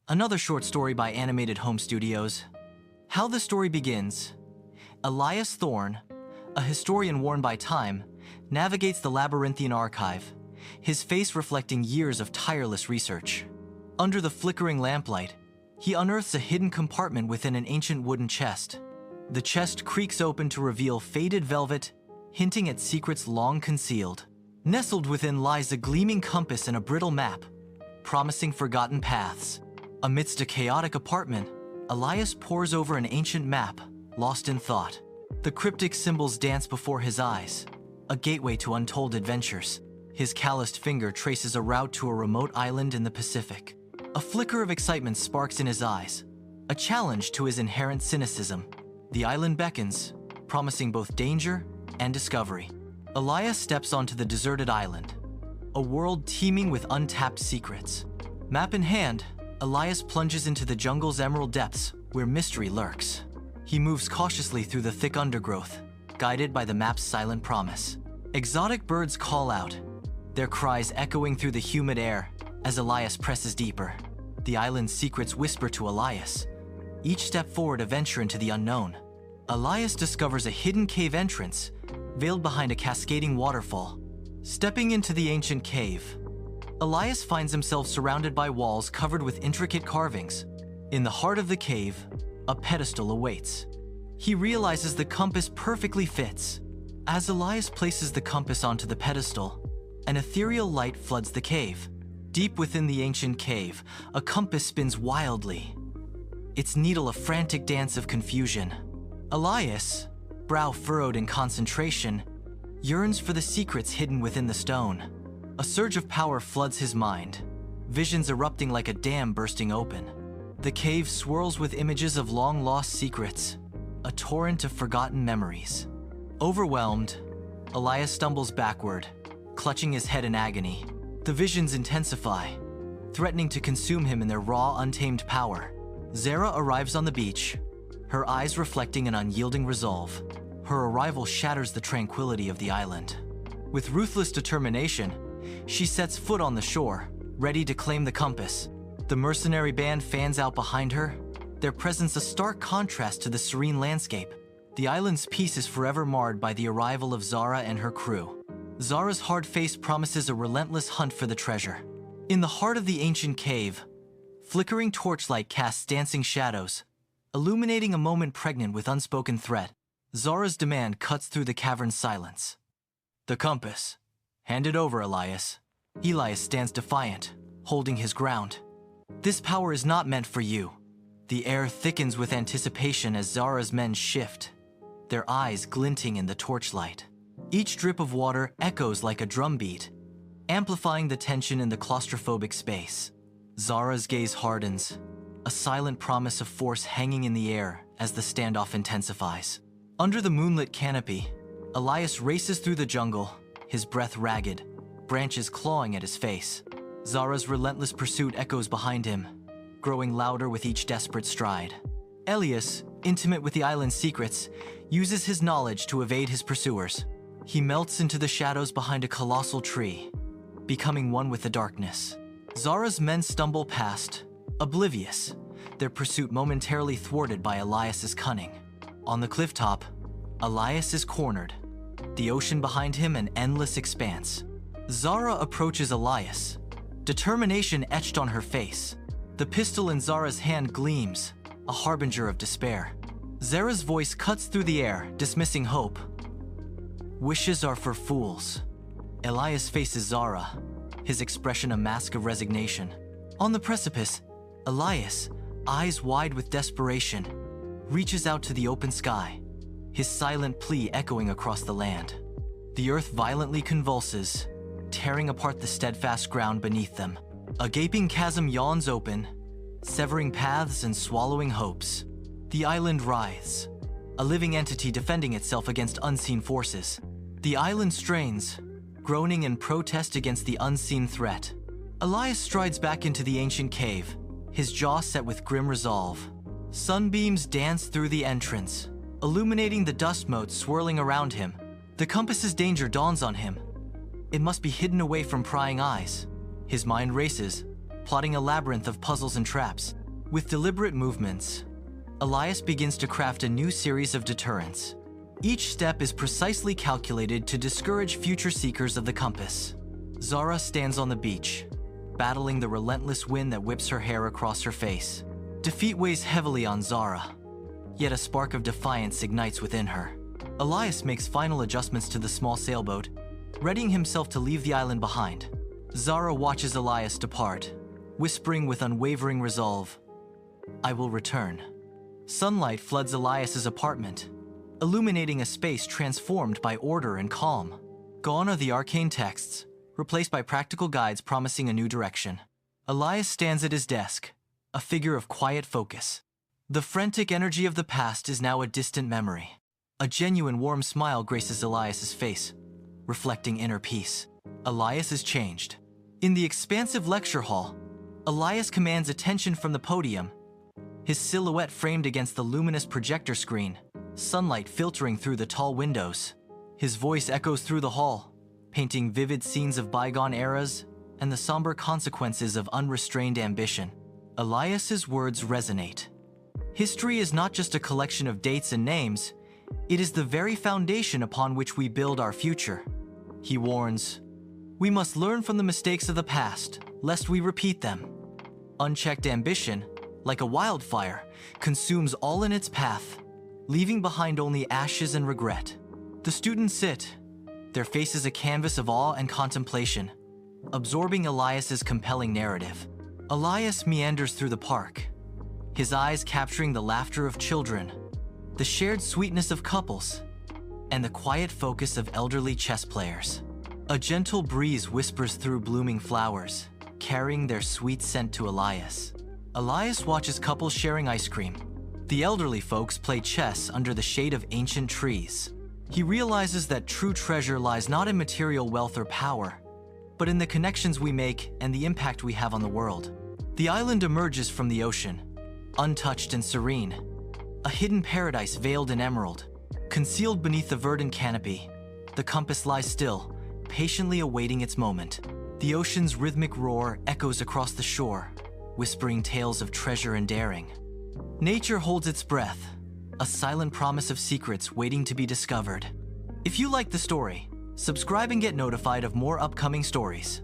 Another short story by Animated Home Studios. How the story begins. Elias Thorne, a historian worn by time, navigates the labyrinthian archive, his face reflecting years of tireless research. Under the flickering lamplight, he unearths a hidden compartment within an ancient wooden chest. The chest creaks open to reveal faded velvet, hinting at secrets long concealed. Nestled within lies a gleaming compass and a brittle map, promising forgotten paths. Amidst a chaotic apartment, Elias pores over an ancient map, lost in thought. The cryptic symbols dance before his eyes, a gateway to untold adventures. His calloused finger traces a route to a remote island in the Pacific. A flicker of excitement sparks in his eyes, a challenge to his inherent cynicism. The island beckons, promising both danger and discovery. Elias steps onto the deserted island, a world teeming with untapped secrets. Map in hand, Elias plunges into the jungle's emerald depths where mystery lurks. He moves cautiously through the thick undergrowth, guided by the map's silent promise. Exotic birds call out, their cries echoing through the humid air as Elias presses deeper. The island's secrets whisper to Elias, each step forward a venture into the unknown. Elias discovers a hidden cave entrance, veiled behind a cascading waterfall. Stepping into the ancient cave, Elias finds himself surrounded by walls covered with intricate carvings. In the heart of the cave, a pedestal awaits. He realizes the compass perfectly fits. As Elias places the compass onto the pedestal, an ethereal light floods the cave. Deep within the ancient cave, a compass spins wildly, its needle a frantic dance of confusion. Elias, brow furrowed in concentration, yearns for the secrets hidden within the stone. A surge of power floods his mind, visions erupting like a dam bursting open. The cave swirls with images of long-lost secrets, a torrent of forgotten memories. Overwhelmed, Elias stumbles backward, clutching his head in agony. The visions intensify, threatening to consume him in their raw, untamed power. Zara arrives on the beach, her eyes reflecting an unyielding resolve. Her arrival shatters the tranquility of the island. With ruthless determination, she sets foot on the shore, ready to claim the compass. The mercenary band fans out behind her, their presence a stark contrast to the serene landscape. The island's peace is forever marred by the arrival of Zara and her crew. Zara's hard face promises a relentless hunt for the treasure. In the heart of the ancient cave, flickering torchlight casts dancing shadows, illuminating a moment pregnant with unspoken threat. Zara's demand cuts through the cavern's silence. The compass. Hand it over, Elias. Elias stands defiant, holding his ground. This power is not meant for you. The air thickens with anticipation as Zara's men shift, their eyes glinting in the torchlight. Each drip of water echoes like a drumbeat, amplifying the tension in the claustrophobic space. Zara's gaze hardens, a silent promise of force hanging in the air as the standoff intensifies. Under the moonlit canopy, Elias races through the jungle, his breath ragged, branches clawing at his face. Zara's relentless pursuit echoes behind him, growing louder with each desperate stride. Elias, intimate with the island's secrets, uses his knowledge to evade his pursuers. He melts into the shadows behind a colossal tree, becoming one with the darkness. Zara's men stumble past, oblivious, their pursuit momentarily thwarted by Elias's cunning. On the clifftop, Elias is cornered, the ocean behind him an endless expanse. Zara approaches Elias, determination etched on her face. The pistol in Zara's hand gleams, a harbinger of despair. Zara's voice cuts through the air, dismissing hope. Wishes are for fools. Elias faces Zara, his expression a mask of resignation. On the precipice, Elias, eyes wide with desperation, reaches out to the open sky, his silent plea echoing across the land. The earth violently convulses, tearing apart the steadfast ground beneath them. A gaping chasm yawns open, severing paths and swallowing hopes. The island writhes, a living entity defending itself against unseen forces. The island strains, groaning in protest against the unseen threat. Elias strides back into the ancient cave, his jaw set with grim resolve. Sunbeams dance through the entrance, illuminating the dust motes swirling around him. The compass's danger dawns on him. It must be hidden away from prying eyes. His mind races, plotting a labyrinth of puzzles and traps. With deliberate movements, Elias begins to craft a new series of deterrents. Each step is precisely calculated to discourage future seekers of the compass. Zara stands on the beach, battling the relentless wind that whips her hair across her face. Defeat weighs heavily on Zara, yet a spark of defiance ignites within her. Elias makes final adjustments to the small sailboat, readying himself to leave the island behind. Zara watches Elias depart, whispering with unwavering resolve, "I will return." Sunlight floods Elias's apartment, illuminating a space transformed by order and calm. Gone are the arcane texts, replaced by practical guides promising a new direction. Elias stands at his desk, a figure of quiet focus. The frantic energy of the past is now a distant memory. A genuine warm smile graces Elias's face, reflecting inner peace. Elias is changed. In the expansive lecture hall, Elias commands attention from the podium, his silhouette framed against the luminous projector screen, sunlight filtering through the tall windows. His voice echoes through the hall, painting vivid scenes of bygone eras and the somber consequences of unrestrained ambition. Elias's words resonate. History is not just a collection of dates and names, it is the very foundation upon which we build our future. He warns, "We must learn from the mistakes of the past, lest we repeat them." Unchecked ambition, like a wildfire, consumes all in its path, leaving behind only ashes and regret. The students sit, their faces a canvas of awe and contemplation, absorbing Elias's compelling narrative. Elias meanders through the park, his eyes capturing the laughter of children, the shared sweetness of couples, and the quiet focus of elderly chess players. A gentle breeze whispers through blooming flowers, carrying their sweet scent to Elias. Elias watches couples sharing ice cream. The elderly folks play chess under the shade of ancient trees. He realizes that true treasure lies not in material wealth or power, but in the connections we make and the impact we have on the world. The island emerges from the ocean, untouched and serene, a hidden paradise veiled in emerald. Concealed beneath the verdant canopy, the compass lies still, patiently awaiting its moment. The ocean's rhythmic roar echoes across the shore, whispering tales of treasure and daring. Nature holds its breath, a silent promise of secrets waiting to be discovered. If you like the story, subscribe and get notified of more upcoming stories.